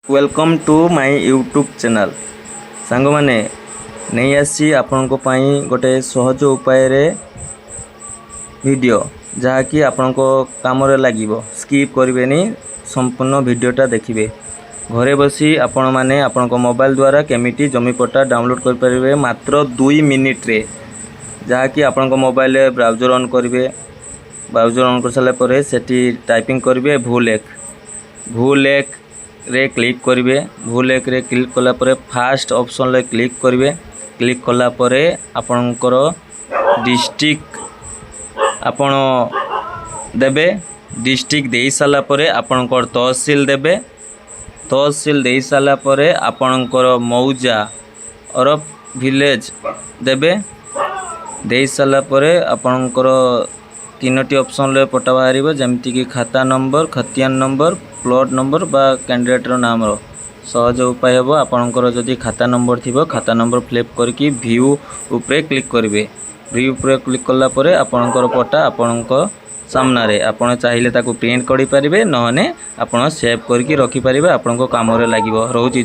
Welcome to my YouTube channel song माने नहीं आसी आपनको पाई गोटे सहज उपाय रे वीडियो जहाँकि आपनको काम रे लागिबो स्किप करिवेनी संपूर्ण वीडियोटा देखिबे। घरे बसी आपण माने आपनको मोबाइल द्वारा केमिटी जमी पट्टा डाउनलोड कर परिबे मात्र 2 मिनिट रे। जहाँकि आपनको मोबाइल रे ब्राउजर ऑन करिवे। ब्राउजर ऑन कर साले परे सेठी टाइपिंग करिवे भूल एक रे क्लिक करिवे। भूल एक रे क्लिक कला परे फास्ट ऑप्शन रे क्लिक करिवे। क्लिक कला परे आपनकर डिस्ट्रिक्ट आपण देबे। डिस्ट्रिक्ट दे साला परे आपनकर तहसील देबे। तहसील दे साला परे आपनकर मौजा और विलेज देबे। दे साला परे आपनकर तीनोटी ऑप्शन रे पटा बाहरिबो जेमति कि खाता नंबर खतियान नंबर प्लॉट नंबर बा कैंडिडेटर नाम रो सहज उपाय हो। आपनकर जदि खाता नंबर थिबो खाता नंबर फ्लिप करके व्यू ऊपर क्लिक करिवे। व्यू ऊपर क्लिक कला परे आपनकर पटा आपनकर सामना रे आपण चाहिले ताको प्रिंट करि परिबे नहने आपण सेव करके रखि परिबे आपनको काम रे लागिबो। रहउची।